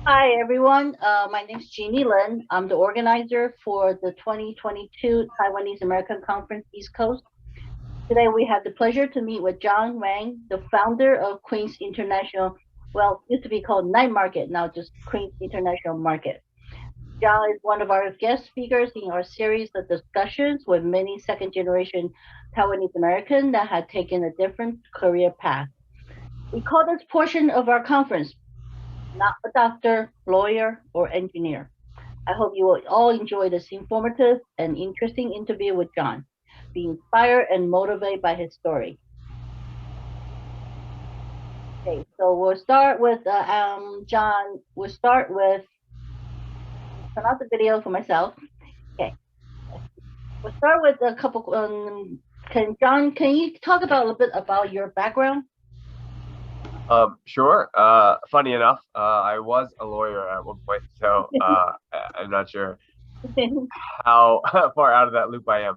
Hi, everyone. My name is Jeannie Lin. I'm the organizer for the 2022 Taiwanese American Conference East Coast. Today, we have the pleasure to meet with John Wang, the founder of Queens International. Well, used to be called Night Market, now just Queens International Market. John is one of our guest speakers in our series of discussions with many second generation Taiwanese Americans that had taken a different career path. We call this portion of our conference not a doctor, lawyer, or engineer. I hope you will all enjoy this informative and interesting interview with John. Be inspired and motivated by his story. Okay, so we'll start with John. We'll start with turn off the video for myself. Okay, we'll start with a couple. Can John? Can you talk about a little bit about your background? Sure. Funny enough, I was a lawyer at one point, so I'm not sure how far out of that loop I am.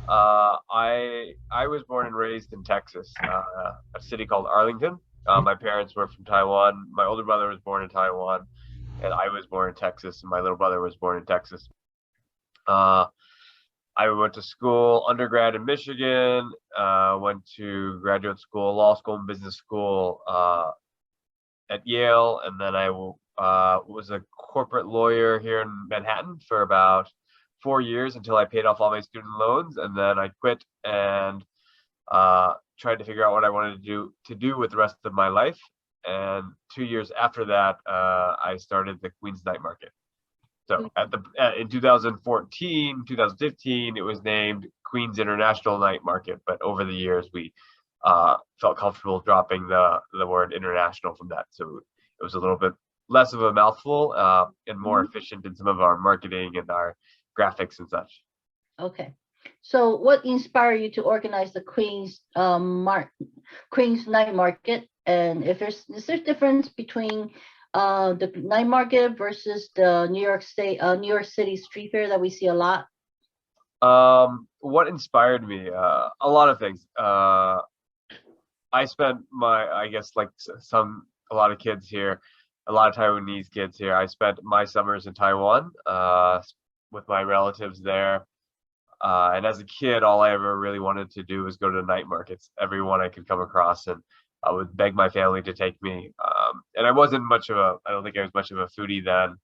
I was born and raised in Texas, a city called Arlington. My parents were from Taiwan. My older brother was born in Taiwan, and I was born in Texas, and my little brother was born in Texas. Uh, I went to school, undergrad in Michigan, went to graduate school, law school, and business school at Yale, and then I was a corporate lawyer here in Manhattan for about 4 years until I paid off all my student loans, and then I quit and tried to figure out what I wanted to do with the rest of my life. And 2 years after that, I started the Queens Night Market. So in 2014, 2015, it was named Queens International Night Market, but over the years we felt comfortable dropping the word international from that. So it was a little bit less of a mouthful and more efficient in some of our marketing and our graphics and such. Okay. So what inspired you to organize the Queens Night Market? And if is there a difference between the night market versus the New York City street fair that we see a lot? What inspired me? A lot of things. I spent I guess like a lot of kids here, a lot of Taiwanese kids here. I spent my summers in Taiwan with my relatives there. And as a kid, all I ever really wanted to do was go to night markets, every one I could come across, and I would beg my family to take me. And I don't think I was much of a foodie then,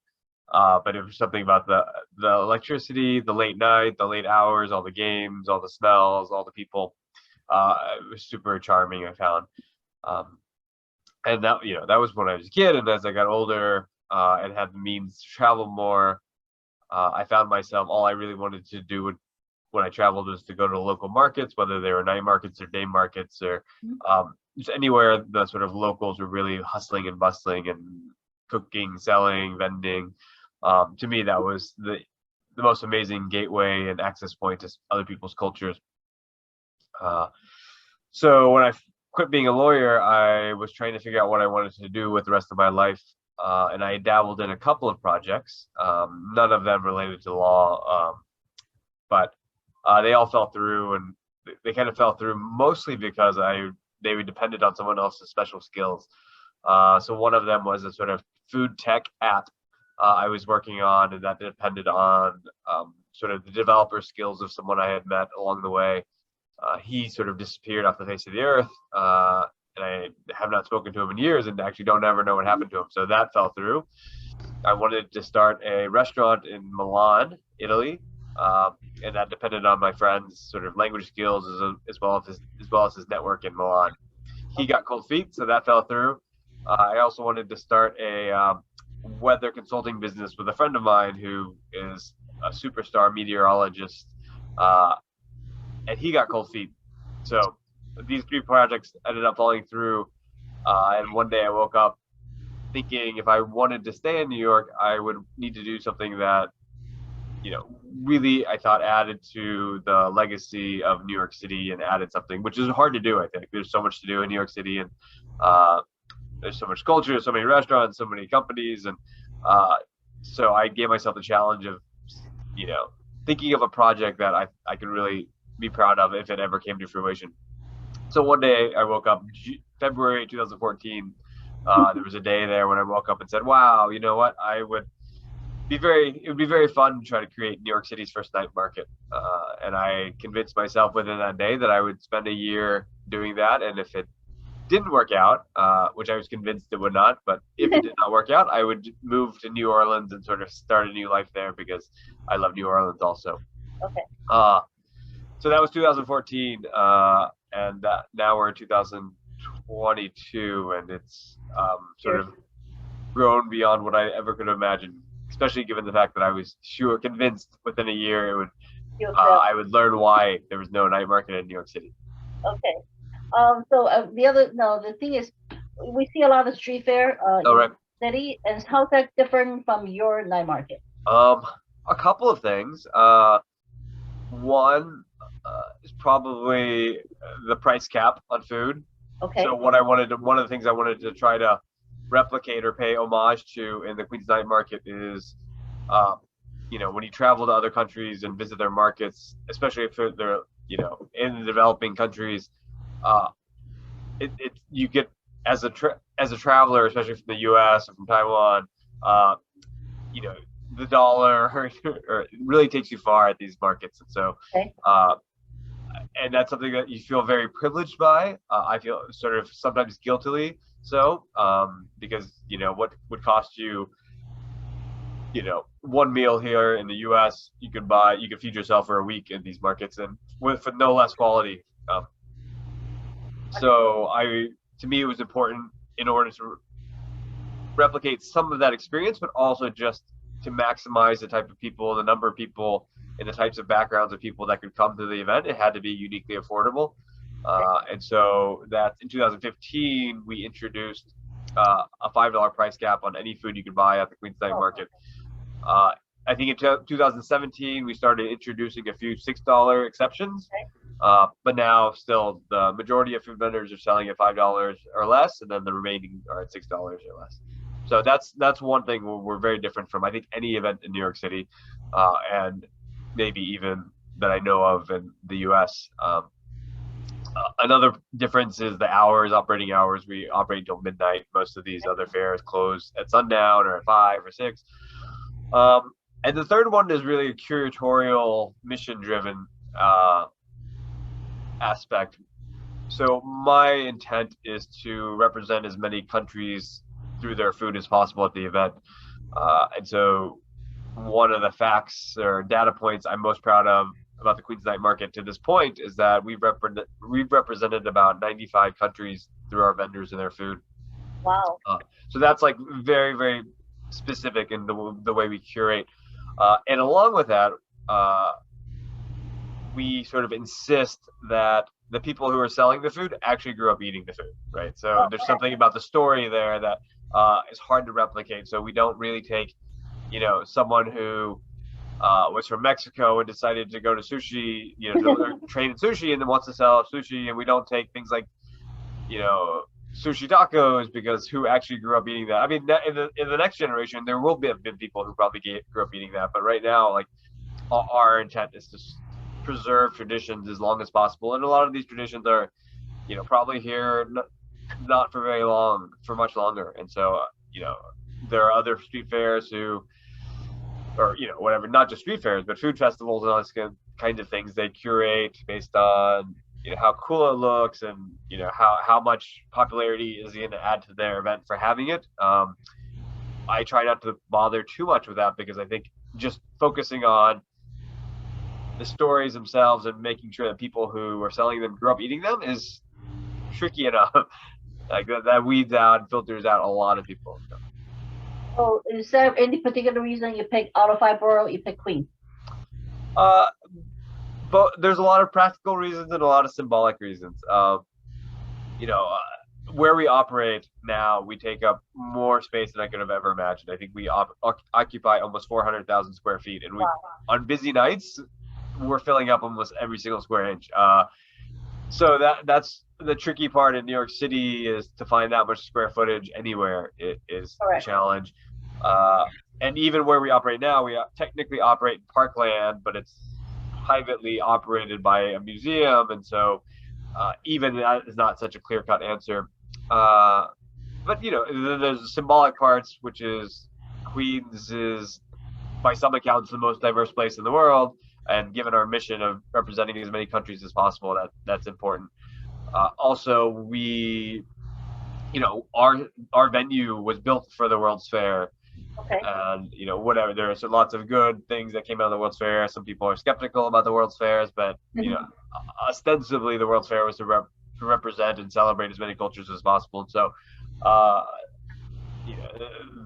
but it was something about the electricity, the late night, the late hours, all the games, all the smells, all the people. It was super charming, I found. And that was when I was a kid. And as I got older and had the means to travel more, I found myself all I really wanted to do when I traveled was to go to local markets, whether they were night markets or day markets or just anywhere the sort of locals were really hustling and bustling and cooking, selling, vending. To me, that was the most amazing gateway and access point to other people's cultures. So when I quit being a lawyer, I was trying to figure out what I wanted to do with the rest of my life. And I dabbled in a couple of projects, none of them related to law, but they all fell through, and they kind of fell through mostly because they were dependent on someone else's special skills. So one of them was a sort of food tech app I was working on, and that depended on sort of the developer skills of someone I had met along the way. He sort of disappeared off the face of the earth, and I have not spoken to him in years, and actually don't ever know what happened to him. So that fell through. I wanted to start a restaurant in Milan, Italy, and that depended on my friend's sort of language skills as well as his network in Milan. He got cold feet, so that fell through. I also wanted to start a weather consulting business with a friend of mine who is a superstar meteorologist, and he got cold feet. So these three projects ended up falling through, and one day I woke up thinking if I wanted to stay in New York, I would need to do something that, really I thought added to the legacy of New York City and added something, which is hard to do. I think there's so much to do in New York City, and there's so much culture, so many restaurants, so many companies, and so I gave myself the challenge of, thinking of a project that I could really be proud of if it ever came to fruition. So one day I woke up February 2014, There was a day there when I woke up and said, "Wow, you know what? It would be very fun to try to create New York City's first night market." And I convinced myself within that day that I would spend a year doing that. And if it didn't work out, which I was convinced it would not, but if it did not work out, I would move to New Orleans and sort of start a new life there because I love New Orleans also. Okay. Uh, so that was 2014, and now we're in 2022, and it's sort Cheers. of grown beyond what I ever could have imagined. Especially given the fact that I was sure convinced within a year it would Feel fail. I would learn why there was no night market in New York City. Okay. So the thing is, we see a lot of street fair Oh, in right. the city, and how's that different from your night market? Um, a couple of things. One is probably the price cap on food. Okay. So one of the things I wanted to try to replicate or pay homage to in the Queens Night Market is, uh, when you travel to other countries and visit their markets, especially if they're, in the developing countries, uh, you get as a traveler, especially from the U.S. or from Taiwan, uh, you know, the dollar or it really takes you far at these markets, and so Okay. uh, and that's something that you feel very privileged by. I feel sort of sometimes guiltily so, because what would cost you, one meal here in the U.S. You could feed yourself for a week in these markets and with no less quality. So to me, it was important in order to replicate some of that experience, but also just to maximize the type of people, the number of people, and the types of backgrounds of people that could come to the event. It had to be uniquely affordable. And so that in 2015, we introduced a $5 price cap on any food you could buy at the Queens Night Oh, Market. I think in 2017, we started introducing a few $6 exceptions. okay. But now still the majority of food vendors are selling at $5 or less, and then the remaining are at $6 or less. So that's one thing we're very different from, I think, any event in New York City, and maybe even that I know of in the U.S. Another difference is the operating hours. We operate until midnight. Most of these other fairs close at sundown or at 5 or 6. And the third one is really a curatorial, mission-driven aspect. So my intent is to represent as many countries through their food as possible at the event. And so one of the facts or data points I'm most proud of about the Queens Night Market to this point is that we've represented about 95 countries through our vendors and their food. Wow. So that's like very, very specific in the way we curate. And along with that, we sort of insist that the people who are selling the food actually grew up eating the food, right? So there's something about the story there that is hard to replicate. So we don't really take, someone who was from Mexico and decided to go to sushi, to train in sushi and then wants to sell sushi, and we don't take things like, sushi tacos because who actually grew up eating that. I mean, in the next generation, there will have been people who probably grew up eating that, but right now, like our intent is to preserve traditions as long as possible, and a lot of these traditions are, probably here not for very long, for much longer, and so there are other street fairs or whatever, not just street fairs, but food festivals and all these kinds of things they curate based on how cool it looks and how much popularity is going to add to their event for having it. I try not to bother too much with that because I think just focusing on the stories themselves and making sure that people who are selling them grew up eating them is tricky enough. Like that weeds out and filters out a lot of people. So is there any particular reason you pick out of 5 borough, you pick Queens? But there's a lot of practical reasons and a lot of symbolic reasons. Where we operate now, we take up more space than I could have ever imagined. I think we occupy almost 400,000 square feet, and on busy nights, we're filling up almost every single square inch. So that's the tricky part in New York City, is to find that much square footage anywhere. It is a challenge. And even where we operate now, we technically operate in parkland, but it's privately operated by a museum, and so even that is not such a clear-cut answer. but there's symbolic parts, which is Queens is by some accounts the most diverse place in the world, and given our mission of representing as many countries as possible, that's important. Also, our venue was built for the World's Fair, Okay. and whatever. There's lots of good things that came out of the World's Fair. Some people are skeptical about the World's Fairs, but ostensibly the World's Fair was to represent and celebrate as many cultures as possible. And so, uh,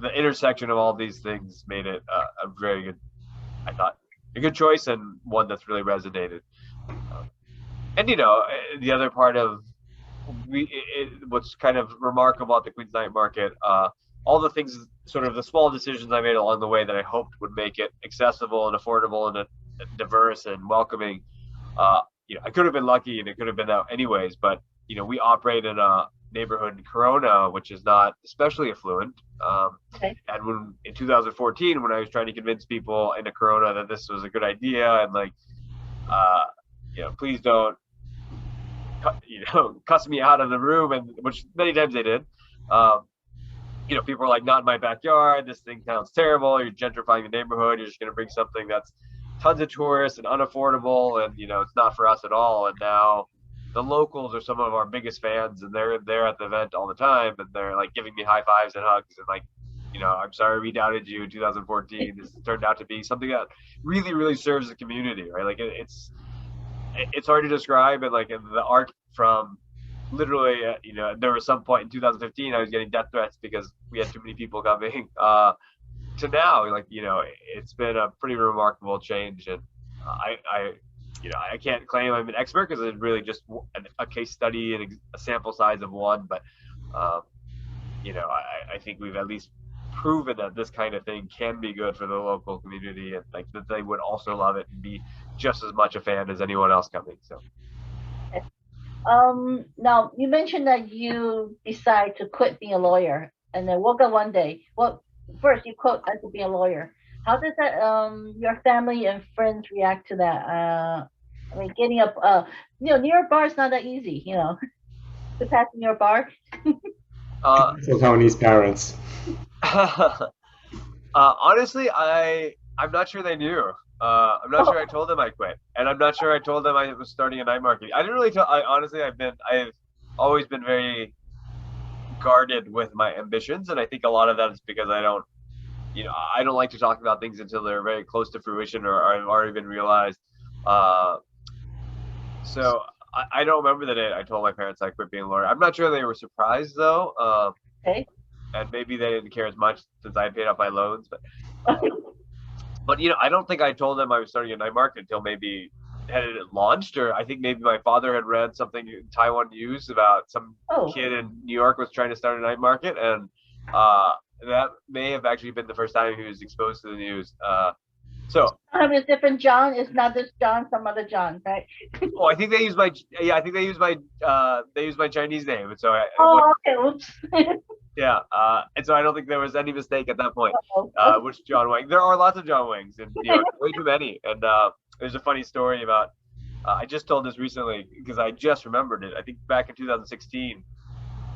the intersection of all these things made it a very good, I thought, a good choice, and one that's really resonated. And the other part of what's kind of remarkable at the Queens Night Market, all the things, sort of the small decisions I made along the way that I hoped would make it accessible and affordable and diverse and welcoming. I could have been lucky and it could have been out anyways, but we operate in a neighborhood in Corona, which is not especially affluent. Okay. And in 2014, when I was trying to convince people in a Corona that this was a good idea and please don't cuss me out of the room, and which many times they did. People are like, not in my backyard. This thing sounds terrible. You're gentrifying the neighborhood. You're just going to bring something that's tons of tourists and unaffordable, and it's not for us at all. And now the locals are some of our biggest fans, and they're there at the event all the time, and they're like giving me high fives and hugs, and like, I'm sorry we doubted you in 2014. This turned out to be something that really, really serves the community, right? Like it's hard to describe, and like the arc from literally, there was some point in 2015 I was getting death threats because we had too many people coming, to now, like, it's been a pretty remarkable change. And I can't claim I'm an expert because it's really just a case study and a sample size of one, but I think we've at least proven that this kind of thing can be good for the local community, and like that they would also love it and be just as much a fan as anyone else coming. So now you mentioned that you decide to quit being a lawyer and then woke up one day. Well, first you quit as to be a lawyer. How does that your family and friends react to that? I mean, getting up, New York bar is not that easy, to pass New York bar. For Tony's parents. Honestly, I'm not sure they knew. I'm not sure I told them I quit, and I'm not sure I told them I was starting a night market. I didn't really tell. I've always been very guarded with my ambitions, and I think a lot of that is because I don't like to talk about things until they're very close to fruition or have already been realized. So I don't remember the day I told my parents I quit being a lawyer. I'm not sure they were surprised though. Okay. And maybe they didn't care as much since I had paid off my loans, but I don't think I told them I was starting a night market until maybe had it launched, or I think maybe my father had read something in Taiwan news about some kid in New York was trying to start a night market, and that may have actually been the first time he was exposed to the news. So I mean, it's different John. It's not this John, some other John, right? Oh, I think they used my Chinese name, and so okay, oops. Yeah, and so I don't think there was any mistake at that point. Okay. Which John Wang? There are lots of John Wangs in New York, way too many. And there's a funny story about. I just told this recently because I just remembered it. I think back in 2016,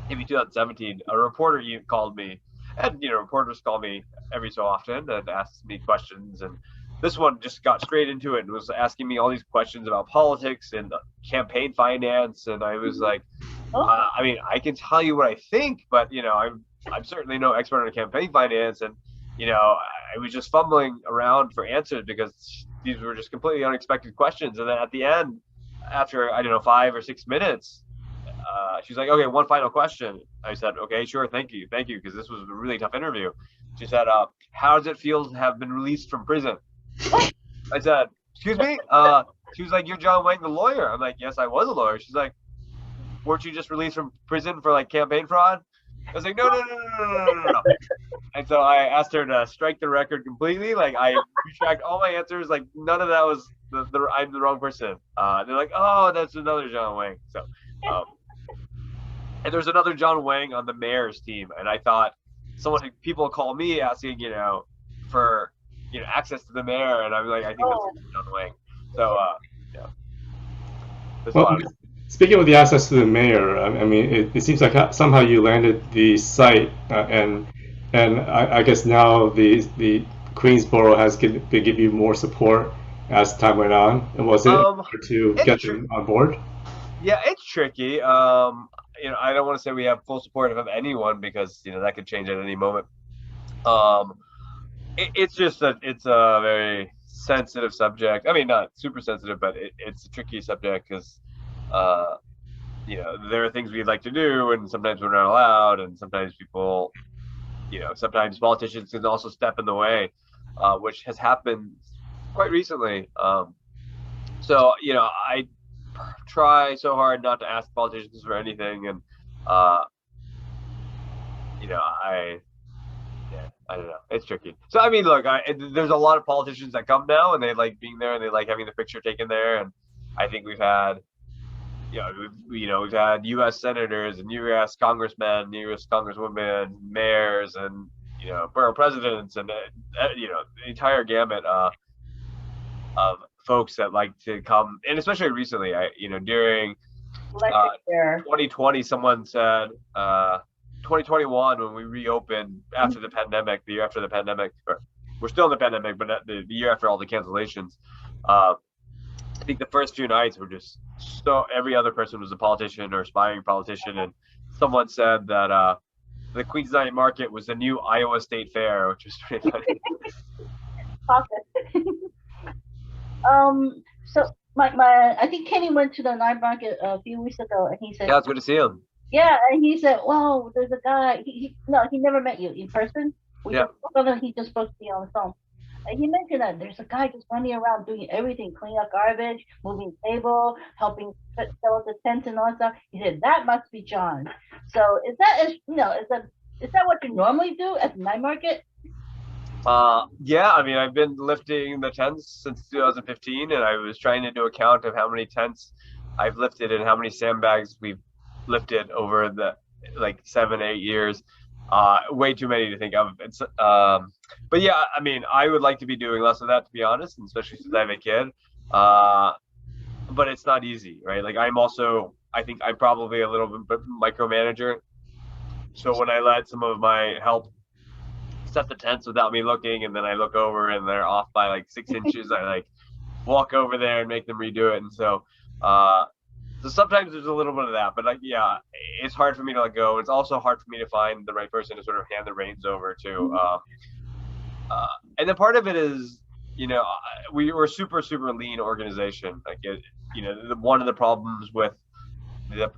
maybe 2017, a reporter called me, and reporters call me every so often and ask me questions. And this one just got straight into it and was asking me all these questions about politics and campaign finance, and I was like. I mean, I can tell you what I think, but I'm certainly no expert on campaign finance, and I was just fumbling around for answers because these were just completely unexpected questions. And then at the end, after 5 or 6 minutes, she's like, "Okay, one final question." I said, "Okay, sure, thank you," because this was a really tough interview. She said, "How does it feel to have been released from prison?" I said, "Excuse me?" She was like, "You're John Wang, the lawyer." I'm like, "Yes, I was a lawyer." She's like, "Weren't you just released from prison for like campaign fraud?" I was like, no. And so I asked her to strike the record completely. Like I retract all my answers. Like none of that was I'm the wrong person. They're like, "Oh, that's another John Wang." So, and there's another John Wang on the mayor's team. And I thought people call me asking, for, access to the mayor. And I'm like, I think that's John Wang. So, yeah. There's a lot of Speaking of the access to the mayor, I mean, it seems like somehow you landed the site, and I guess now the Queensboro has been give you more support as time went on. And was it Um, hard to it's get true. them on board? Yeah, it's tricky. I don't want to say we have full support of anyone because that could change at any moment. Um, it's just it's a very sensitive subject. I mean, not super sensitive, but it's a tricky subject because uh, there are things we'd like to do, and sometimes we're not allowed, and sometimes people, sometimes politicians can also step in the way, which has happened quite recently. So I try so hard not to ask politicians for anything, and uh, I don't know. It's tricky. So I mean, look, there's a lot of politicians that come now, and they like being there, and they like having the picture taken there. And I think we've had, we've had U.S. senators and U.S. congressmen, U.S. congresswomen, mayors, and borough presidents, and the entire gamut of folks that like to come, and especially recently, during Electric chair. 2020, someone said 2021 when we reopened after the pandemic, the year after the pandemic, or we're still in the pandemic, but the year after all the cancellations. I think the first few nights were just so every other person was a politician or aspiring politician, and someone said that the Queens Night Market was the new Iowa State Fair, which was pretty funny. So my I think Kenny went to the night market a few weeks ago, and he said, Yeah, it's good to see him. yeah, and he said, "Well, there's a guy. He never met you in person. Yeah. He just supposed to be on the phone." And he mentioned that there's a guy just running around doing everything, cleaning up garbage, moving table, helping sell up the tents and all that stuff. He said that must be John. So is that what you normally do at the night market? Yeah, I mean, I've been lifting the tents since 2015, and I was trying to do a count of how many tents I've lifted and how many sandbags we've lifted over the 7-8 years. Way too many to think of. It's but yeah, I mean, I would like to be doing less of that, to be honest, and especially since I have a kid. But it's not easy, right? Like I think I'm probably a little bit micromanager. So when I let some of my help set the tents without me looking, and then I look over and they're off by 6 inches, I walk over there and make them redo it. And so sometimes there's a little bit of that, but yeah, it's hard for me to let go. It's also hard for me to find the right person to sort of hand the reins over to. And then part of it is, we're a super, super lean organization. One of the problems with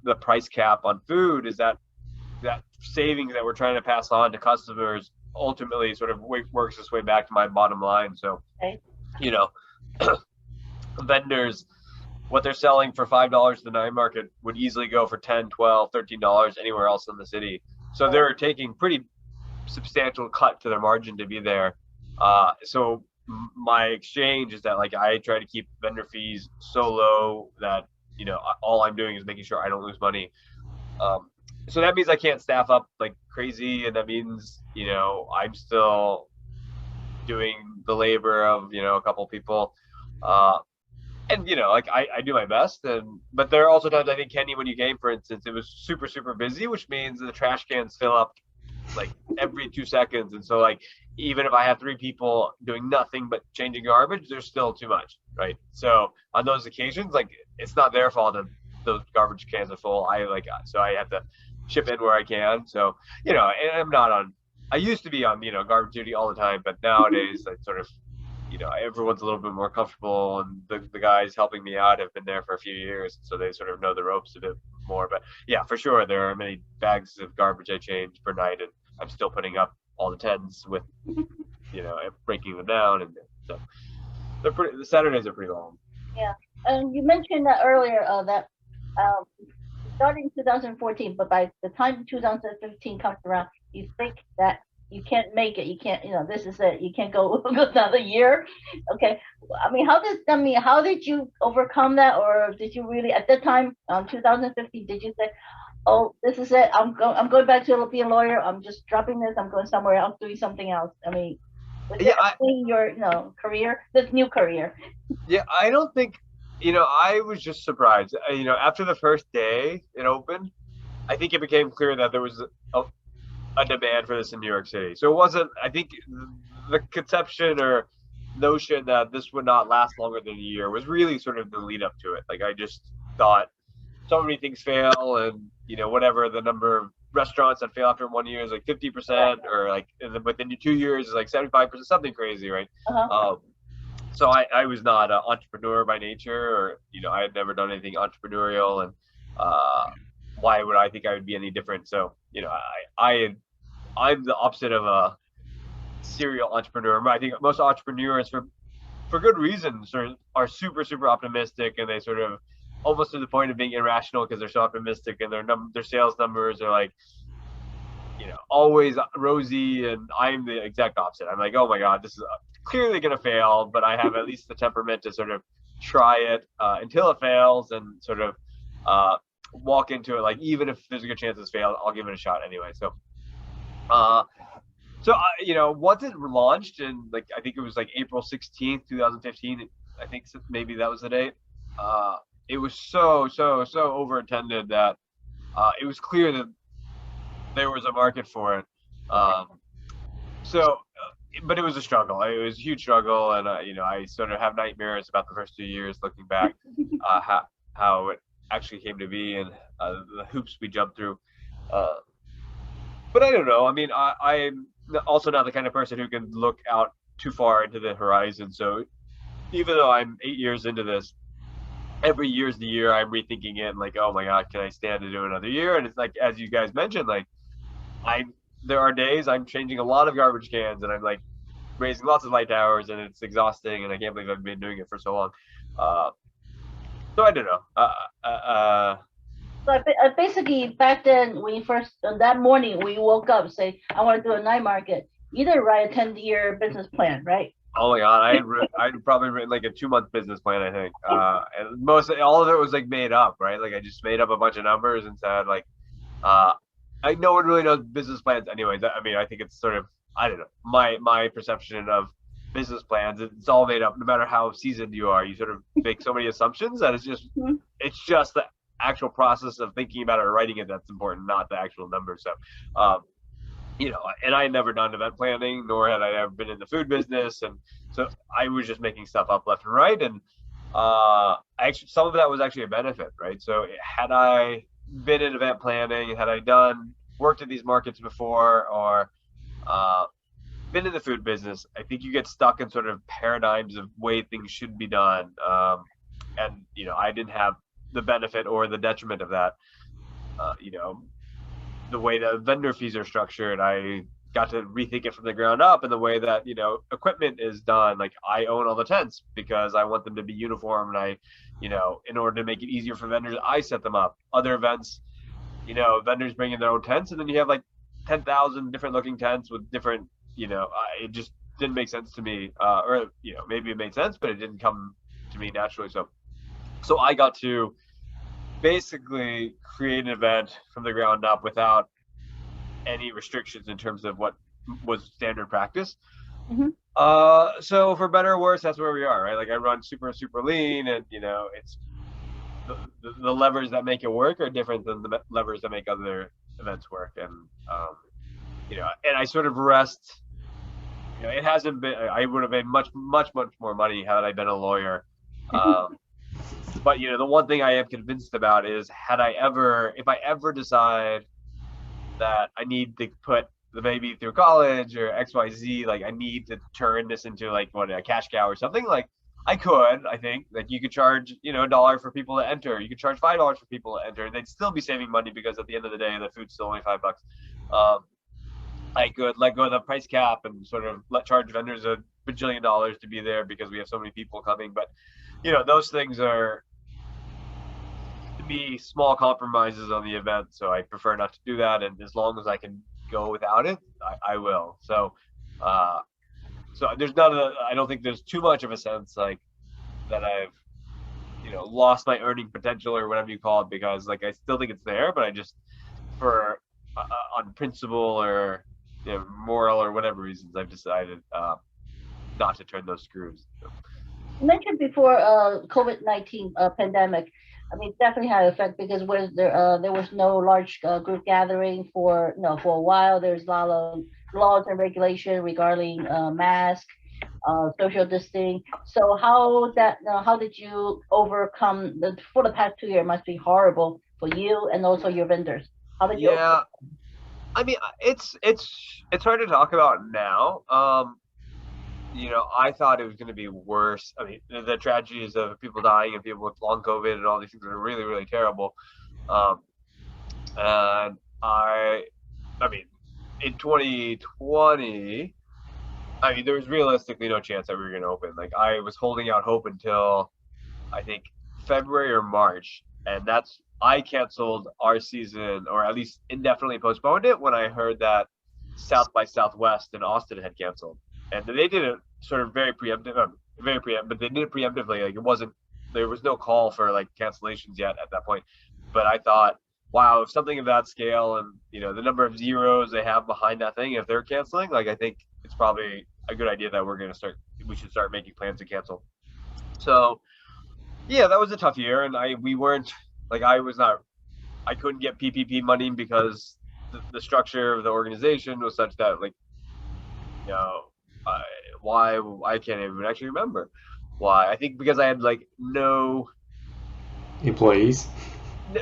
the price cap on food is that savings that we're trying to pass on to customers ultimately sort of works its way back to my bottom line. So, vendors, what they're selling for $5 at the night market would easily go for $10, $12, $13 anywhere else in the city. So they're taking pretty substantial cut to their margin to be there. So my exchange is that I try to keep vendor fees so low that all I'm doing is making sure I don't lose money. So that means I can't staff up like crazy, and that means I'm still doing the labor of a couple people. And I do my best, but there are also times, I think, Kenny, when you came, for instance, it was super, super busy, which means the trash cans fill up every 2 seconds. And so even if I have 3 people doing nothing but changing garbage, there's still too much, right? So on those occasions, it's not their fault that those garbage cans are full. So I have to chip in where I can. So and I used to be on garbage duty all the time, but nowadays I sort of everyone's a little bit more comfortable, and the guys helping me out have been there for a few years, so they sort of know the ropes a bit more. But yeah, for sure, there are many bags of garbage I change per night, and I'm still putting up all the tents with, breaking them down, and so the Saturdays are pretty long. Yeah, and you mentioned that earlier that starting 2014, but by the time 2015 comes around, you think that you can't make it. You can't, this is it. You can't go another year. Okay. I mean, how did you overcome that? Or did you really, at that time, 2015, did you say, oh, this is it. I'm going back to be a lawyer. I'm just dropping this. I'm going somewhere else, doing something else. I mean, was your career, this new career? Yeah, I don't think I was just surprised. After the first day it opened, I think it became clear that there was a demand for this in New York City. So it wasn't, I think the conception or notion that this would not last longer than a year was really sort of the lead up to it. Like I just thought so many things fail, and whatever the number of restaurants that fail after 1 year is like 50%, or like within 2 years is like 75%, something crazy, right? Uh-huh. So I was not an entrepreneur by nature, or I had never done anything entrepreneurial, and why would I think I would be any different? So I'm the opposite of a serial entrepreneur. I think most entrepreneurs, for good reason, are super super optimistic, and they sort of almost to the point of being irrational because they're so optimistic, and their sales numbers are like always rosy, and I'm the exact opposite. I'm like, oh my god, this is clearly going to fail, but I have at least the temperament to sort of try it until it fails, and sort of walk into it like, even if there's a good chance it's failed, I'll give it a shot anyway. Once it launched, and like I think it was like April 16th, 2015, I think maybe that was the date. It was so overattended that it was clear that there was a market for it. But it was a struggle. It was a huge struggle, and I sort of have nightmares about the first 2 years looking back, how it actually came to be, and the hoops we jumped through. But I don't know. I mean, I'm also not the kind of person who can look out too far into the horizon. So even though I'm 8 years into this, every year's the year I'm rethinking it, and like, oh my god, can I stand to do another year? And it's like, as you guys mentioned, like there are days I'm changing a lot of garbage cans, and I'm like raising lots of light towers, and it's exhausting, and I can't believe I've been doing it for so long. So I don't know. So basically, back then, when you first, that morning, when you woke up, say, I want to do a night market, you didn't write a 10-year business plan, right? Oh my god, I'd probably written like a 2-month business plan, I think. And all of it was like made up, right? Like I just made up a bunch of numbers and said like, no one really knows business plans anyways. I mean, I think it's sort of, I don't know, my perception of business plans. It's all made up. No matter how seasoned you are, you sort of make so many assumptions that it's just the actual process of thinking about it or writing it that's important, not the actual numbers. So, and I had never done event planning, nor had I ever been in the food business, and so I was just making stuff up left and right, and actually some of that was actually a benefit, right? So had I been in event planning, had I worked at these markets before, or been in the food business, I think you get stuck in sort of paradigms of way things should be done, and I didn't have the benefit or the detriment of that. The way that vendor fees are structured, I got to rethink it from the ground up, and the way that equipment is done. Like I own all the tents because I want them to be uniform, and I in order to make it easier for vendors, I set them up. Other events, vendors bring in their own tents, and then you have like 10,000 different looking tents with different it just didn't make sense to me, or maybe it made sense, but it didn't come to me naturally. So I got to basically create an event from the ground up without any restrictions in terms of what was standard practice. So for better or worse, that's where we are, right? Like I run super lean, and it's the levers that make it work are different than the levers that make other events work, and and I sort of rest. It hasn't been. I would have made much more money had I been a lawyer. But the one thing I am convinced about is, if I ever decide that I need to put the baby through college or XYZ, like I need to turn this into like a cash cow or something, like I think that you could charge $1 for people to enter, you could charge $5 for people to enter, and they'd still be saving money, because at the end of the day the food's still only $5. I could let go of the price cap and sort of charge vendors $1 bajillion to be there because we have so many people coming. But those things are, to me, small compromises on the event, so I prefer not to do that, and as long as I can go without it, I will. So there's I don't think there's too much of a sense like that I've lost my earning potential or whatever you call it, because like I still think it's there, but I just, for on principle or moral or whatever reasons, I've decided not to turn those screws. You mentioned before COVID-19 pandemic. I mean, definitely had an effect because there was no large group gathering for for a while. There's a lot of laws and regulation regarding mask, social distancing. So how did you overcome for the past 2 years? Must be horrible for you and also your vendors. How did you? Yeah, I mean, it's hard to talk about now. I thought it was going to be worse. I mean, the tragedies of people dying and people with long COVID and all these things are really, really terrible. Um, and I mean, in 2020, I mean, there was realistically no chance that we were going to open. Like, I was holding out hope until I think February or March, and I canceled our season, or at least indefinitely postponed it when I heard that South by Southwest in Austin had canceled, and they did it sort of but they did it preemptively. Like, there was no call for like cancellations yet at that point. But I thought, wow, if something of that scale and the number of zeros they have behind that thing, if they're canceling, like, I think it's probably a good idea that we should start making plans to cancel. So yeah, that was a tough year, and we weren't like I couldn't get PPP money because the structure of the organization was such that, like, you know I, why I can't even actually remember why. I think because I had like no, Employees.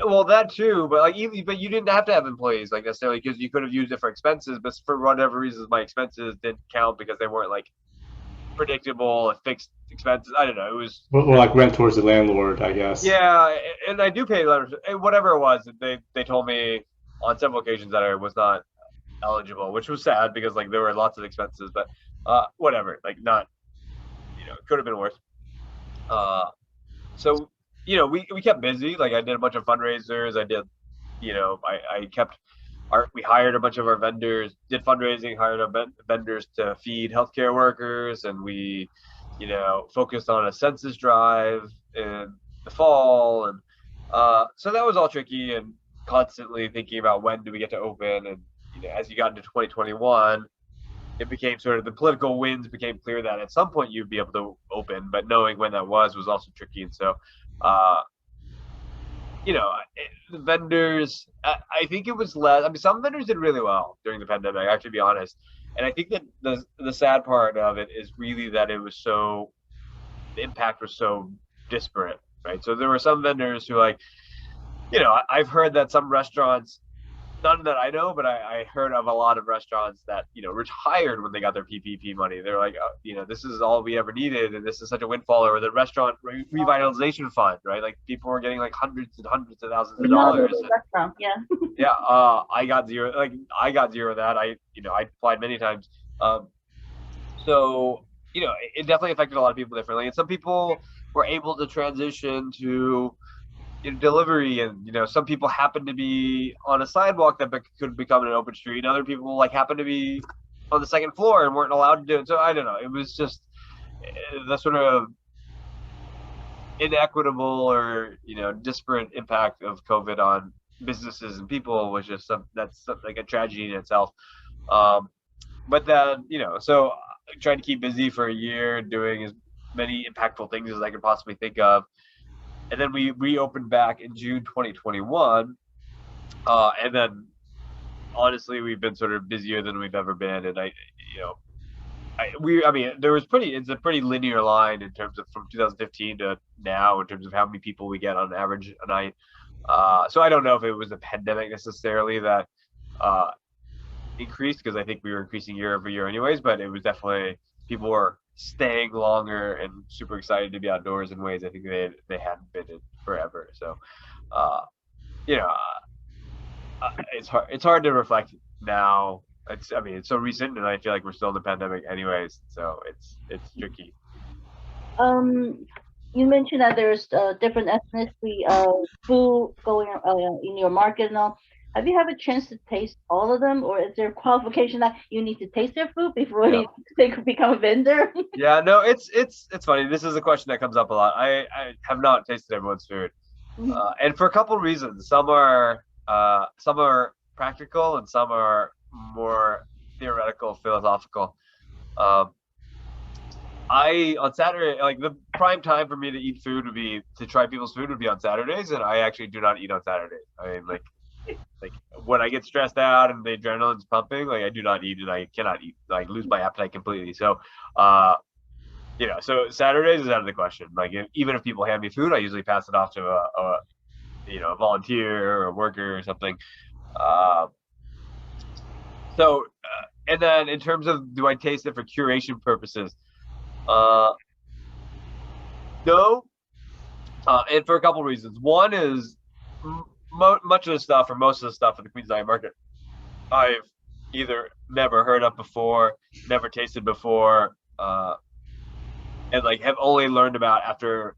well, that too, but like, even but you didn't have to have employees like necessarily, because you could have used it for expenses, but for whatever reasons my expenses didn't count because they weren't like predictable fixed expenses. I don't know. It was Or like rent towards the landlord, I guess. Yeah, and I do pay letters. Whatever it was, they told me on several occasions that I was not eligible, which was sad because like there were lots of expenses, but whatever. Like, not, it could have been worse. Uh, so we kept busy. Like, I did a bunch of fundraisers. I did, I kept we hired a bunch of our vendors, did fundraising, hired our vendors to feed healthcare workers, and we, focused on a census drive in the fall, and so that was all tricky, and constantly thinking about when do we get to open, and as you got into 2021, it became sort of the political winds became clear that at some point you'd be able to open, but knowing when that was also tricky, and so. Uh, the vendors, I think it was less. I mean, some vendors did really well during the pandemic, I have to be honest. And I think that the sad part of it is really that the impact was so disparate, right? So there were some vendors who, like, I've heard that some restaurants, none that I know, but I heard of a lot of restaurants that retired when they got their PPP money. They're like, this is all we ever needed, and this is such a windfall. Or the restaurant revitalization fund, right? Like, people were getting like hundreds and hundreds of thousands of dollars. Restaurant, yeah. Yeah, I got zero. Like, I got zero of that. I applied many times. So it definitely affected a lot of people differently, and some people were able to transition to delivery, and some people happen to be on a sidewalk that could become an open street, and other people like happen to be on the second floor and weren't allowed to do it. So I don't know, it was just the sort of inequitable or disparate impact of COVID on businesses and people was just that's like a tragedy in itself. But then so I tried to keep busy for a year doing as many impactful things as I could possibly think of. And then we reopened back in June 2021. And then honestly, we've been sort of busier than we've ever been. And I mean, it's a pretty linear line in terms of from 2015 to now in terms of how many people we get on average a night. So I don't know if it was the pandemic necessarily that increased, because I think we were increasing year over year anyways, but it was definitely people were staying longer and super excited to be outdoors in ways I think they hadn't been in forever. So it's hard to reflect now. It's so recent, and I feel like we're still in the pandemic anyways, so it's tricky. You mentioned that there's different ethnicity food going in your market and all. Have you had a chance to taste all of them, or is there a qualification that you need to taste their food before they could become a vendor? Yeah, no, it's funny. This is a question that comes up a lot. I have not tasted everyone's food, and for a couple of reasons. Some are practical, and some are more theoretical, philosophical. I on Saturday, like the prime time for me to eat food would be to try people's food would be on Saturdays, and I actually do not eat on Saturdays. I mean, like when I get stressed out and the adrenaline's pumping, like I do not eat and I cannot eat. Like lose my appetite completely. So, so Saturdays is out of the question. Like even if people hand me food, I usually pass it off to a volunteer or a worker or something. And then in terms of do I taste it for curation purposes? No, and for a couple of reasons. One is much of the stuff or most of the stuff at the Queens Night Market I've either never heard of before, never tasted before, and like have only learned about after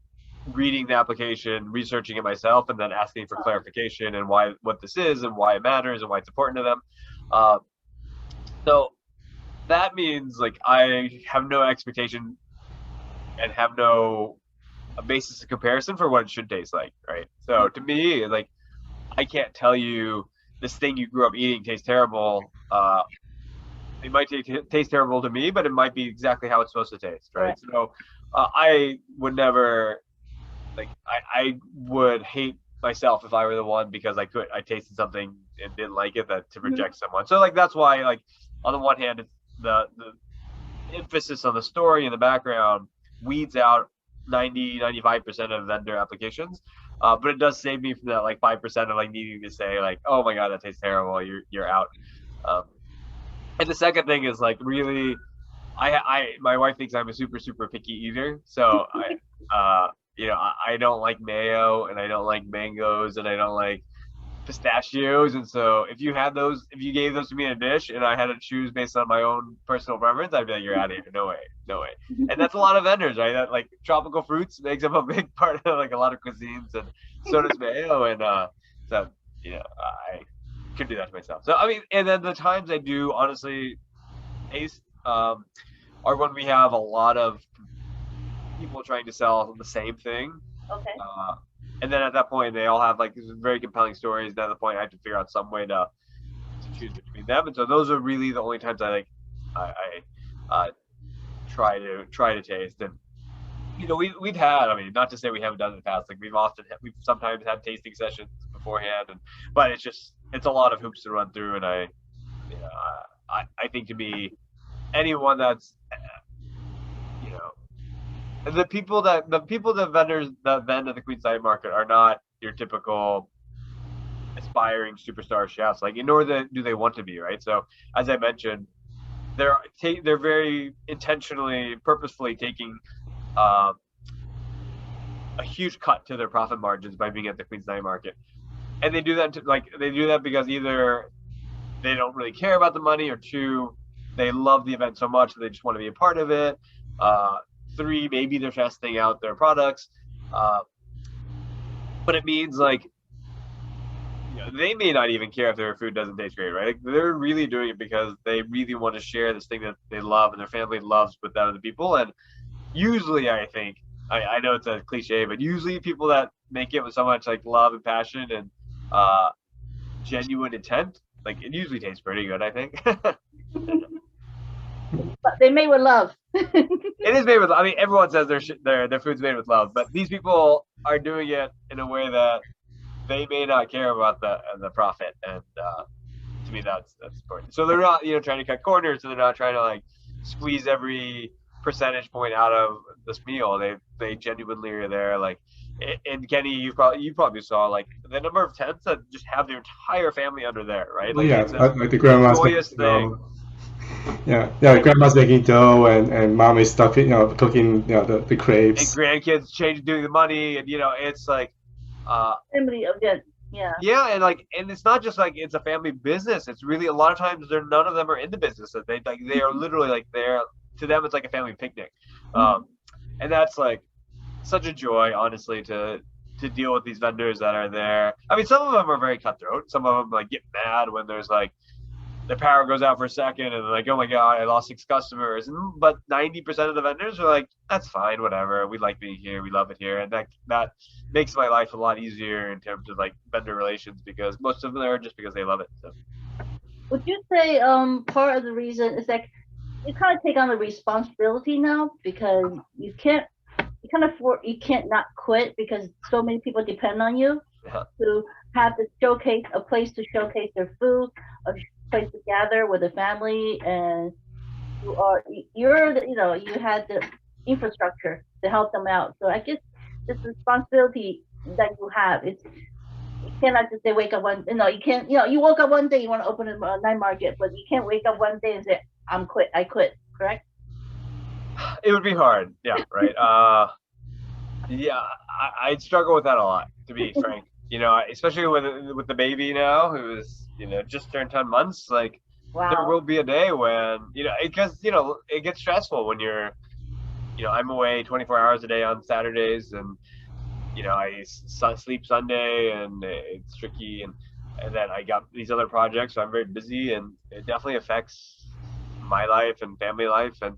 reading the application, researching it myself, and then asking for clarification and what this is and why it matters and why it's important to them. So that means like I have no expectation and have no a basis of comparison for what it should taste like, right? So to me, like I can't tell you this thing you grew up eating tastes terrible. It might taste terrible to me, but it might be exactly how it's supposed to taste, right? So I would never like I would hate myself if I were the one because I tasted something and didn't like it to reject someone. So like that's why like on the one hand it's the emphasis on the story in the background weeds out 95% of vendor applications, but it does save me from that like 5% of like needing to say like, oh my god, that tastes terrible, you're out. And the second thing is like really my wife thinks I'm a super picky eater, so I don't like mayo and I don't like mangoes and I don't like pistachios, and so if you gave those to me in a dish and I had to choose based on my own personal preference, I'd be like, you're out of here, no way. And that's a lot of vendors, right? That like tropical fruits makes up a big part of like a lot of cuisines, and so does mayo, and so I could do that to myself. So I mean, and then the times I do honestly taste are when we have a lot of people trying to sell the same thing. Okay. And then at that point, they all have like these very compelling stories. And at that point, I have to figure out some way to choose between them. And so those are really the only times I try to taste. And we've had, I mean, not to say we haven't done it in the past. Like we've sometimes had tasting sessions beforehand, but it's a lot of hoops to run through. And I think to me, anyone that's the vendors that vend at the Queens Night Market are not your typical aspiring superstar chefs, like nor do they want to be, right? So as I mentioned, they're very intentionally, purposefully taking a huge cut to their profit margins by being at the Queens Night Market, and they do that because either they don't really care about the money, or two, they love the event so much that they just want to be a part of it. Three, maybe they're testing out their products, but it means like they may not even care if their food doesn't taste great, right? Like, they're really doing it because they really want to share this thing that they love and their family loves with other people. And usually, I think I know it's a cliche, but usually people that make it with so much like love and passion and genuine intent, like it usually tastes pretty good, I think. But they made with love. It is made with. I mean, everyone says their food's made with love, but these people are doing it in a way that they may not care about the profit, and to me, that's important. So they're not trying to cut corners, so they're not trying to like squeeze every percentage point out of this meal. They genuinely are there. Like, and Kenny, you probably saw like the number of tents that just have their entire family under there, right? Like, yeah, it's like the grandma's joyous thing. Yeah, grandma's making dough and mommy's stuffing, cooking, the crepes. And grandkids doing the money, and it's like family event. Yeah, and it's not just like it's a family business. It's really a lot of times none of them are in the business. That they are literally like to them it's like a family picnic, and that's like such a joy, honestly, to deal with these vendors that are there. I mean, some of them are very cutthroat. Some of them like get mad when there's like the power goes out for a second and they're like, oh my god, I lost 6 customers. But 90% of the vendors are like, that's fine, whatever. We like being here, we love it here, and that makes my life a lot easier in terms of like vendor relations, because most of them are just because they love it. So. Would you say part of the reason is like you kind of take on the responsibility now, because you can't you kind of you can't not quit because so many people depend on you to have to showcase a place to showcase their food, a place to gather with the family, and you had the infrastructure to help them out. So I guess this responsibility that you have, you cannot just say wake up you can't, you woke up one day you want to open a night market, but you can't wake up one day and say I quit, correct? It would be hard, yeah, right. Yeah, I'd struggle with that a lot, to be frank. Especially with the baby now, who is just turned 10 months. Like, there will be a day when because it gets stressful when I'm away 24 hours a day on Saturdays, and I sleep Sunday, and it's tricky, and then I got these other projects, so I'm very busy, and it definitely affects my life and family life. And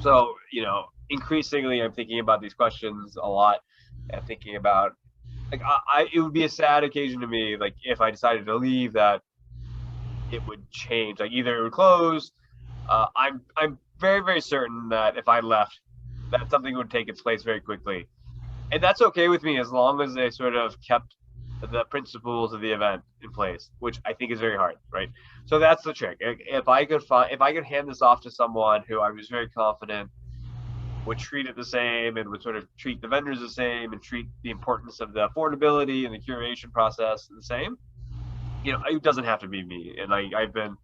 so increasingly I'm thinking about these questions a lot, and thinking about, like, it would be a sad occasion to me, like, if I decided to leave, that it would change, like either it would close. I'm very, very certain that if I left, that something would take its place very quickly. And that's okay with me, as long as they sort of kept the principles of the event in place, which I think is very hard, right? So that's the trick. If I could hand this off to someone who I was very confident would treat it the same, and would sort of treat the vendors the same, and treat the importance of the affordability and the curation process the same, it doesn't have to be me. And I've been,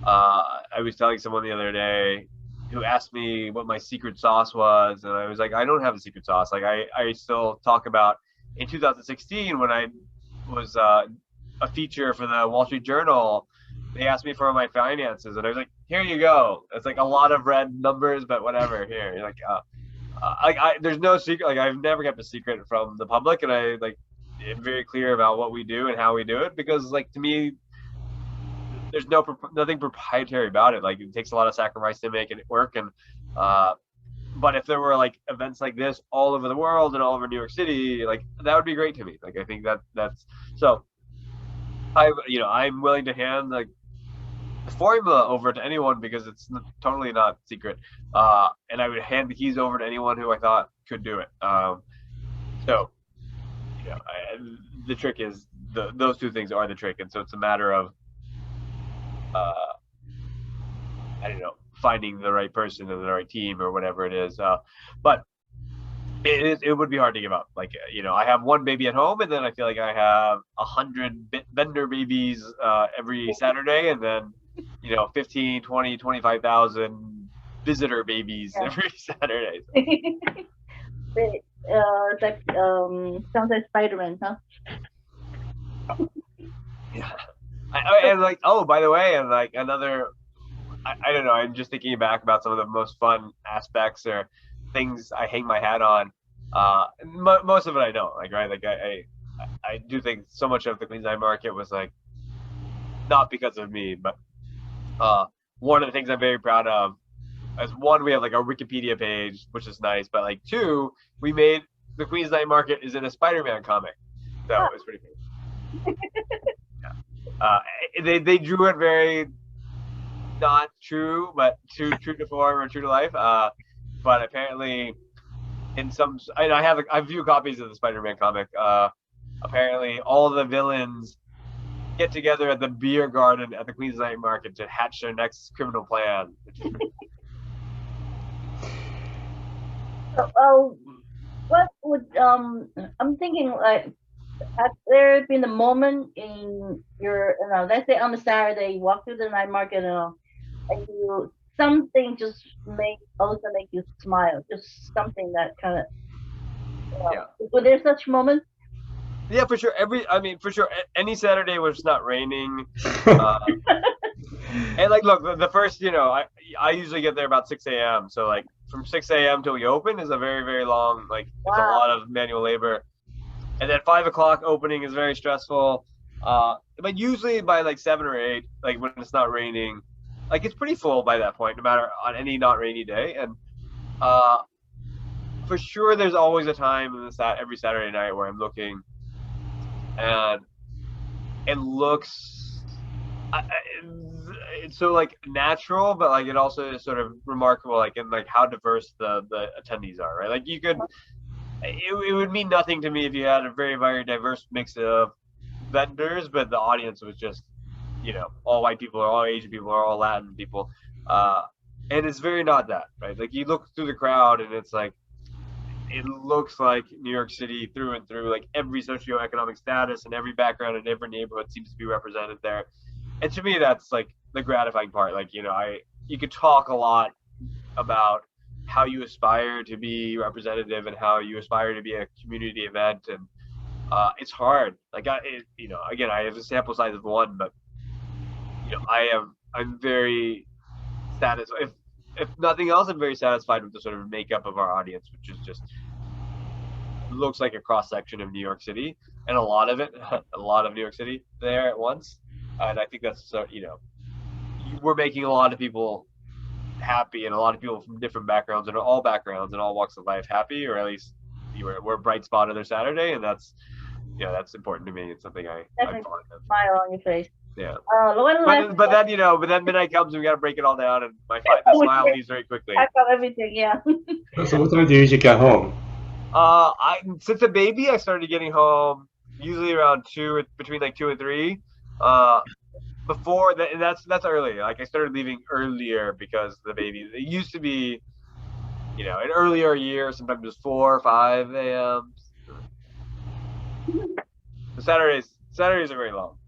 I was telling someone the other day who asked me what my secret sauce was, and I was like, I don't have a secret sauce. Like, I still talk about, in 2016, when I was a feature for the Wall Street Journal, they asked me for my finances, and I was like, here you go. It's like a lot of red numbers, but whatever. Here, you're like, there's no secret. Like, I've never kept a secret from the public, and I am very clear about what we do and how we do it, because, like, to me, there's nothing proprietary about it. Like, it takes a lot of sacrifice to make it work. And but if there were like events like this all over the world and all over New York City, like, that would be great to me. Like, I think that's so. I'm willing to hand, like, the formula over to anyone, because it's totally not secret. And I would hand the keys over to anyone who I thought could do it. So the trick is those two things are the trick, and so it's a matter of I don't know, finding the right person and the right team, or whatever it is. But it would be hard to give up. Like, I have one baby at home, and then I feel like I have 100 vendor babies every Saturday, and then 15, 20, 25,000 visitor babies every Saturday. It's like sounds like Spider-Man, huh? Yeah. And like, oh, by the way, and like another, I don't know, I'm just thinking back about some of the most fun aspects or things I hang my hat on. Most of it I don't, like, right? Like, I do think so much of the Queens Night Market was, like, not because of me, but one of the things I'm very proud of is, one, we have like a Wikipedia page, which is nice, but like, two, we made the Queens Night Market is in a Spider-Man comic, so it was pretty cool. Yeah. They drew it very not true, but true to form or true to life. But apparently, in some, and I have a few copies of the Spider-Man comic. Apparently, all the villains get together at the beer garden at the Queens Night Market to hatch their next criminal plan. So, what would I'm thinking, like, has there been a moment in your, let's say on a Saturday, you walk through the night market, and something just make you smile, just something that kind of, yeah. Were there such moments? Yeah, for sure. For sure, any Saturday where it's not raining. And like, look, the first, I usually get there about 6 a.m. So like, from 6 a.m. till we open is a very, very long, like, it's a lot of manual labor. And then 5 o'clock opening is very stressful. But usually by like 7 or 8, like when it's not raining, like, it's pretty full by that point, no matter on any not rainy day. And for sure, there's always a time every Saturday night where I'm looking, and it looks, it's so like natural, but like it also is sort of remarkable, like in like how diverse the attendees are, right? Like you could, it would mean nothing to me if you had a very diverse mix of vendors, but the audience was just, all white people or all Asian people or all Latin people, and it's very not that, right? Like you look through the crowd and it's like it looks like New York City through and through. Like every socioeconomic status and every background in every neighborhood seems to be represented there. And to me, that's like the gratifying part. Like, you could talk a lot about how you aspire to be representative and how you aspire to be a community event, and it's hard. Like again, I have a sample size of one, but I'm very satisfied. If nothing else, I'm very satisfied with the sort of makeup of our audience, which is just looks like a cross section of New York City, and a lot of it, a lot of New York City there at once. And I think that's we're making a lot of people happy, and a lot of people from different backgrounds and all walks of life happy, or at least we're a bright spot on their Saturday, and that's important to me. It's something I Definitely smile on your face. Yeah. But then midnight comes and we gotta break it all down, and the smile leaves very quickly. I got everything, yeah. So what time do you usually get home? Since a baby, I started getting home usually around between like 2 and 3. Before that, and that's early. Like I started leaving earlier because the baby. It used to be, an earlier year. Sometimes it was 4 or 5 a.m. Saturdays are very long.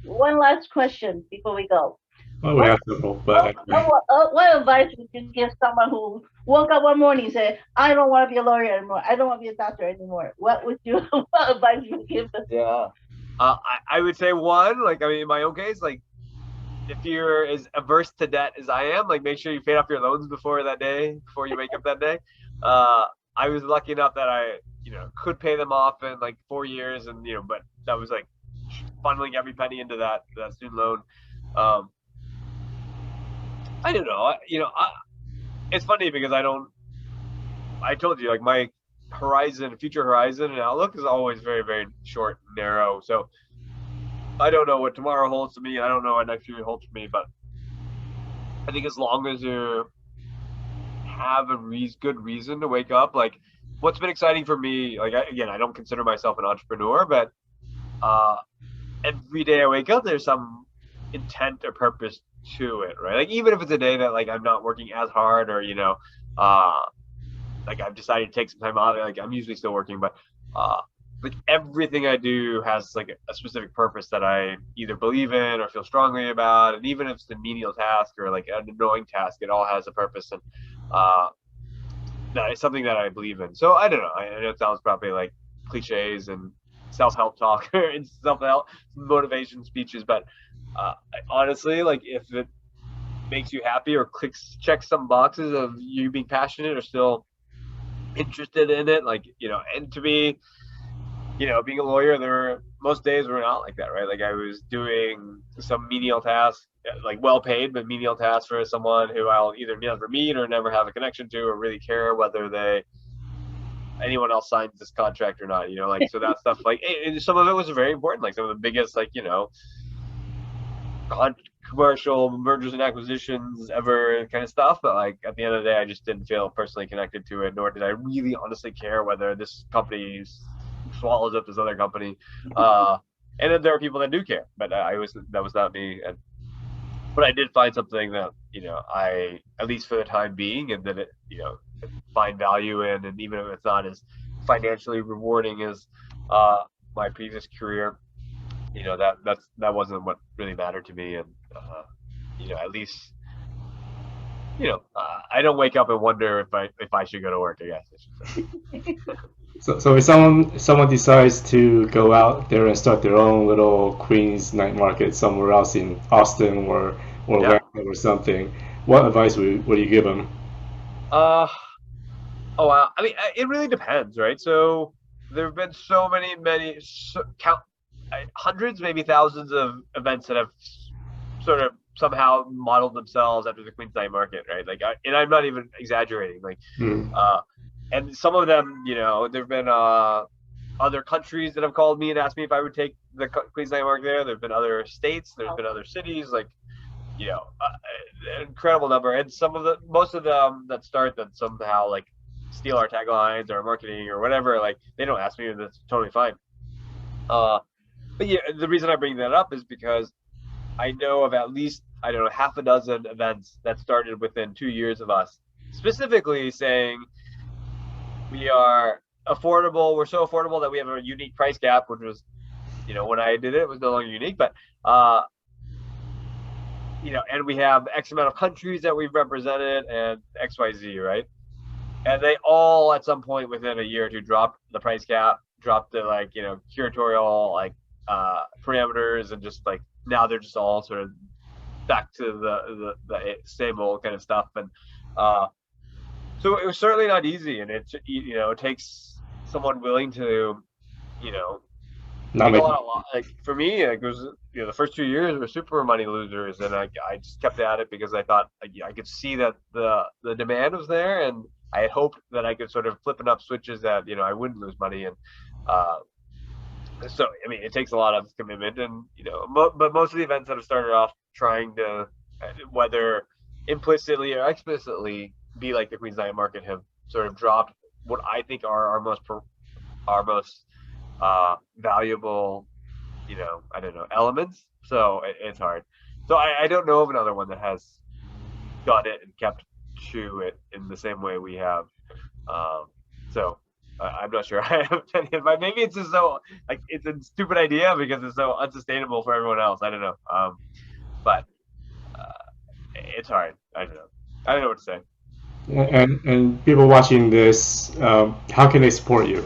One last question before we go. Well, we have to, but what advice would you give someone who woke up one morning and said, "I don't want to be a lawyer anymore. I don't want to be a doctor anymore"? What advice would you give them? Yeah. I would say one, like, I mean, in my own case, like, if you're as averse to debt as I am, like, make sure you paid off your loans before you wake up that day. I was lucky enough that I, could pay them off in like 4 years, and but that was like funneling every penny into that student loan. I don't know. It's funny because I told you, like, my future horizon and outlook is always very, very short and narrow. So I don't know what tomorrow holds for me. I don't know what next year holds for me, but I think as long as you have a good reason to wake up, like what's been exciting for me, like I don't consider myself an entrepreneur, but every day I wake up, there's some intent or purpose to it, right? Like even if it's a day that like I'm not working as hard, or like I've decided to take some time off, like I'm usually still working, but like everything I do has like a specific purpose that I either believe in or feel strongly about. And even if it's a menial task or like an annoying task, it all has a purpose, and that is something that I believe in. So I don't know, I know it sounds probably like cliches and self-help talk and self-help motivation speeches, but honestly, like if it makes you happy or checks some boxes of you being passionate or still interested in it, like and to me, being a lawyer, most days were not like that, right? Like I was doing some menial task, like well paid but menial task for someone who I'll either never meet or never have a connection to or really care whether anyone else signs this contract or not, like, so that stuff, like, and some of it was very important, like some of the biggest, like, commercial mergers and acquisitions ever kind of stuff, but like at the end of the day, I just didn't feel personally connected to it, nor did I really honestly care whether this company swallows up this other company. And then there are people that do care, but that was not me. But I did find something that I, at least for the time being, and that it find value in, and even if it's not as financially rewarding as my previous career, that wasn't what really mattered to me. And at least I don't wake up and wonder if I should go to work, I guess I should say. So if someone decides to go out there and start their own little Queens night market somewhere else in Austin or Yeah. or something, what advice would you give them? Oh, wow. I mean, it really depends, right? So there have been so many, hundreds, maybe thousands of events that have sort of somehow modeled themselves after the Queens night market, right? Like, and I'm not even exaggerating. Like, and some of them, there've been other countries that have called me and asked me if I would take the Queens Night Market there. There've been other states. There's been other cities. Like, you know, incredible number. And most of them that start that somehow like steal our taglines or marketing or whatever, like they don't ask me, and that's totally fine. But yeah, the reason I bring that up is because I know of at least, I don't know, half a dozen events that started within 2 years of us, specifically saying we are affordable. We're so affordable that we have a unique price cap, which was, you know, when I did it, it was no longer unique, but, you know, and we have X amount of countries that we've represented and XYZ, right? And they all at some point within a year or two dropped the price cap, dropped the, like, you know, curatorial like parameters, and just like now they're just all sort of back to the same old kind of stuff. And so it was certainly not easy, and it, you know, it takes someone willing to, you know, Not take a make, lot. Like for me, like, it was, you know, the first 2 years were super money losers, and I just kept at it because I thought I could see that the demand was there, and I had hoped that I could sort of flip enough switches that, you know, I wouldn't lose money. And so I mean, it takes a lot of commitment, and, you know, but most of the events that have started off trying to, whether implicitly or explicitly, be like the Queens Night Market, have sort of dropped what I think are our most valuable, you know, I don't know, elements. So it's hard. So I don't know of another one that has done it and kept to it in the same way we have. So I'm not sure I have any, but maybe it's just so, like, it's a stupid idea because it's so unsustainable for everyone else. I don't know. But it's hard. I don't know. I don't know what to say. and people watching this, how can they support you?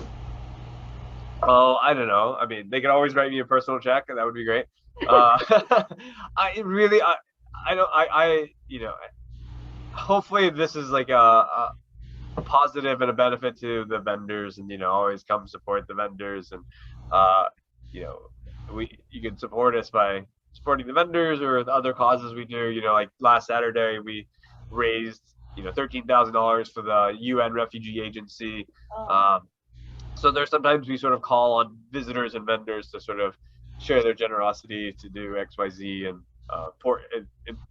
Oh, I don't know. I mean, they can always write me a personal check, and that would be great. I really, I don't, you know, hopefully this is like a positive and a benefit to the vendors, and, you know, always come support the vendors. And you know, you can support us by supporting the vendors or the other causes we do. You know, like last Saturday we raised, you know, $13,000 for the UN Refugee Agency. So there's sometimes we sort of call on visitors and vendors to sort of share their generosity to do XYZ, and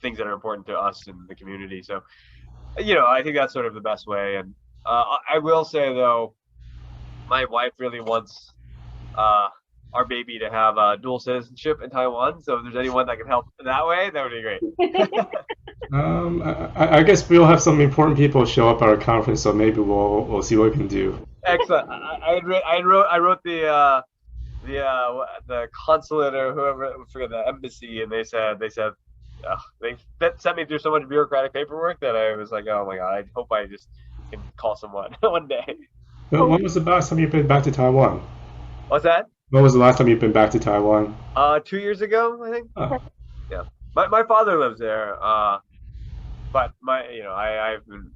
things that are important to us in the community. So, you know, I think that's sort of the best way. And I will say though, my wife really wants our baby to have dual citizenship in Taiwan. So if there's anyone that can help that way, that would be great. I guess we'll have some important people show up at our conference, so maybe we'll see what we can do. Excellent. I wrote the consulate or whoever, I forget, the embassy, and they said they sent me through so much bureaucratic paperwork that I was like, oh my god, I hope I just can call someone one day. When was the last time you've been back to Taiwan? What's that? When was the last time you've been back to Taiwan? 2 years ago, I think. Oh. Yeah. My father lives there, but you know, I haven't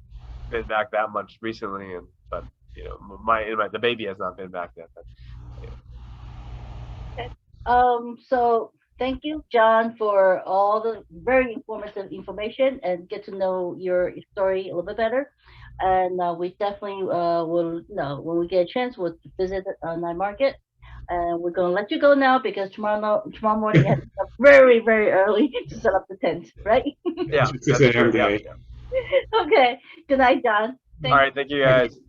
been back that much recently, but you know, the baby has not been back yet. But, you know. So thank you, John, for all the very informative information and get to know your story a little bit better. And we definitely will, you know, when we get a chance, we'll visit Night Market. And we're going to let you go now because tomorrow morning you have to up very, very early to set up the tent, right? Yeah. It's 6 a.m. day. Okay. Good night, John. All right. Thank you, guys.